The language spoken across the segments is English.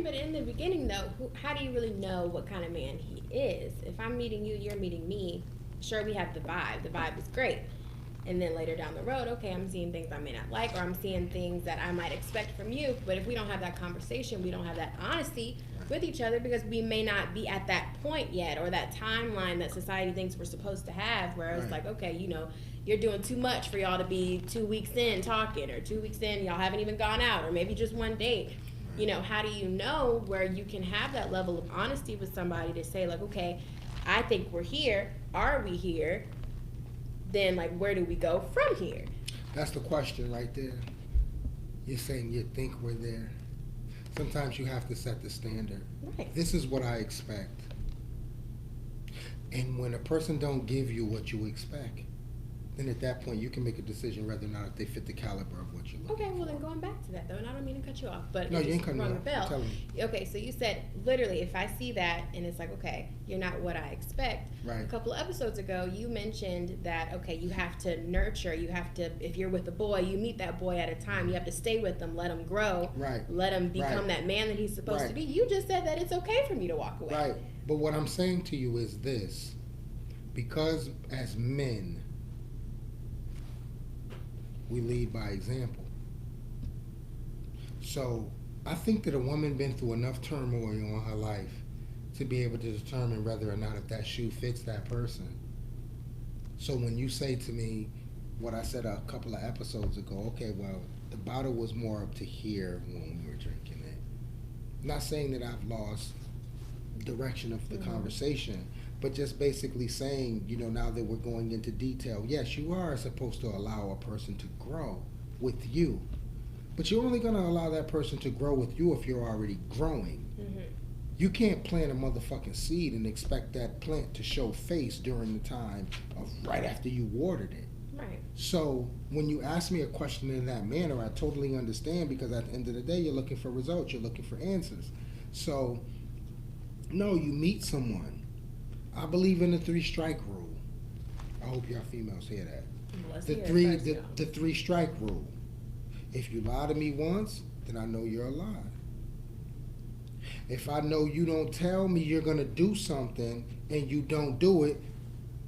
saying, but in the beginning, though, how do you really know what kind of man he is? If I'm meeting you, you're meeting me. Sure, we have the vibe. The vibe is great. And then later down the road, okay, I'm seeing things I may not like, or I'm seeing things that I might expect from you. But if we don't have that conversation, we don't have that honesty with each other, because we may not be at that point yet, or that timeline that society thinks we're supposed to have, where it's like, okay, you know, you're doing too much for y'all to be 2 weeks in talking, or 2 weeks in y'all haven't even gone out, or maybe just one date. You know, how do you know where you can have that level of honesty with somebody to say, like, okay, I think we're here. Are we here? Then, like, where do we go from here? That's the question right there. You're saying you think we're there. Sometimes you have to set the standard. Right. This is what I expect. And when a person don't give you what you expect, then at that point you can make a decision whether or not they fit the caliber of what you're looking Okay, well for. then going back to that though, and I don't mean to cut you off, but No, it you ain't just cutting me rung a off. bell. Tell me. Okay, so you said literally, if I see that and it's like, okay, you're not what I expect. Right. A couple of episodes ago, you mentioned that, okay, you have to nurture, you have to, if you're with a boy, you meet that boy at a time, you have to stay with them, let him grow, Right. let him become Right. that man that he's supposed to Right. be. You just said that it's okay for me to walk away. Right. But what I'm saying to you is this. Because as men, we lead by example. So I think that a woman been through enough turmoil in her life to be able to determine whether or not if that shoe fits that person. So when you say to me what I said a couple of episodes ago, okay, well, the bottle was more up to here when we were drinking it. I'm not saying that I've lost direction of the conversation, but just basically saying, you know, now that we're going into detail, yes, you are supposed to allow a person to grow with you, but you're only going to allow that person to grow with you if you're already growing. Mm-hmm. You can't plant a motherfucking seed and expect that plant to show face during the time of right after you watered it. Right. So when you ask me a question in that manner, I totally understand, because at the end of the day, you're looking for results, you're looking for answers. So, no, you meet someone. I believe in the 3-strike rule. I hope y'all females hear that. Let's The hear it three, first, y'all. the 3-strike rule. If you lie to me once, then I know you're a lie. If I know you don't tell me you're gonna do something and you don't do it,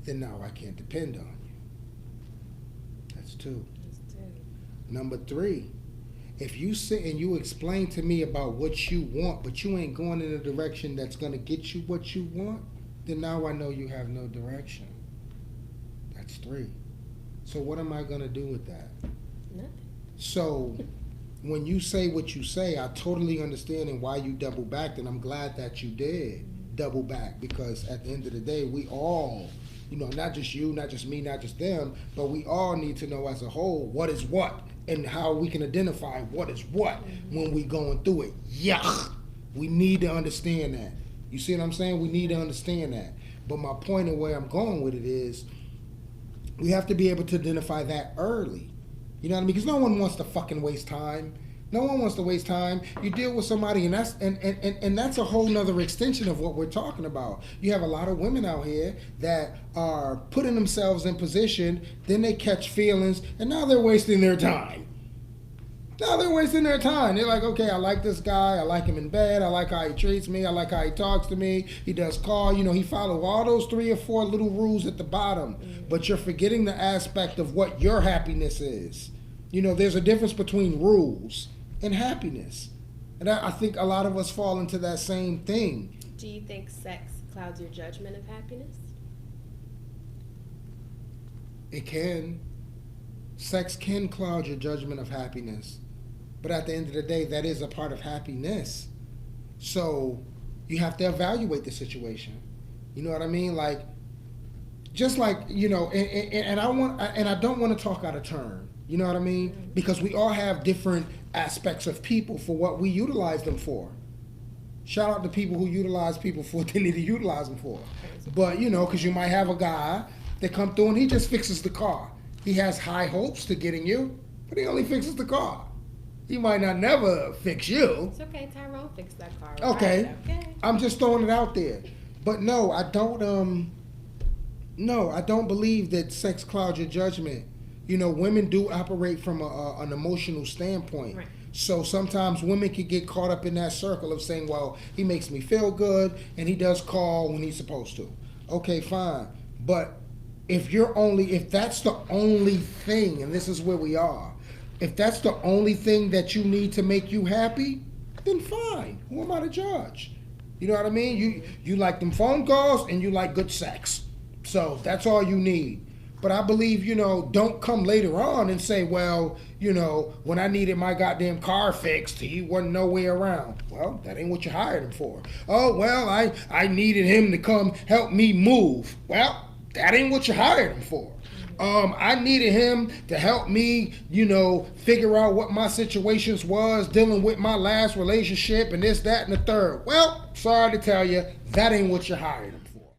then now I can't depend on you. That's 2. That's 2. Number 3, if you sit and you explain to me about what you want, but you ain't going in a direction that's gonna get you what you want, then now I know you have no direction. That's 3. So what am I gonna do with that? Nothing. So when you say what you say, I totally understand and why you double backed, and I'm glad that you did double back, because at the end of the day, we all, you know, not just you, not just me, not just them, but we all need to know as a whole what is what and how we can identify what is what when we going through it. Yuck. We need to understand that. You see what I'm saying? We need to understand that. But my point and where I'm going with it is, we have to be able to identify that early. You know what I mean? Because no one wants to fucking waste time. No one wants to waste time. You deal with somebody, and that's a whole nother extension of what we're talking about. You have a lot of women out here that are putting themselves in position, then they catch feelings, and now they're wasting their time. Now they're wasting their time. They're like, okay, I like this guy. I like him in bed. I like how he treats me. I like how he talks to me. He does call. You know, he follows all those 3 or 4 little rules at the bottom. But you're forgetting the aspect of what your happiness is. You know, there's a difference between rules and happiness. And I think a lot of us fall into that same thing. Do you think sex clouds your judgment of happiness? It can. Sex can cloud your judgment of happiness. But at the end of the day, that is a part of happiness. So you have to evaluate the situation. You know what I mean? Like, just like, you know, and I don't want to talk out of turn. You know what I mean? Because we all have different aspects of people for what we utilize them for. Shout out to people who utilize people for what they need to utilize them for. But, you know, because you might have a guy that come through and he just fixes the car. He has high hopes to getting you, but he only fixes the car. He might not never fix you. It's okay, Tyrone fixed that car. Okay. Right? Okay. I'm just throwing it out there. But no, I don't believe that sex clouds your judgment. You know, women do operate from an emotional standpoint. Right. So sometimes women can get caught up in that circle of saying, well, he makes me feel good and he does call when he's supposed to. Okay, fine. But if that's the only thing, and this is where we are, if that's the only thing that you need to make you happy, then fine. Who am I to judge? You know what I mean? You like them phone calls and you like good sex. So that's all you need. But I believe, don't come later on and say, well, when I needed my goddamn car fixed, he wasn't nowhere around. Well, that ain't what you hired him for. Oh, well, I needed him to come help me move. Well, that ain't what you hired him for. I needed him to help me, figure out what my situations was, dealing with my last relationship and this, that, and the third. Well, sorry to tell you, that ain't what you hired him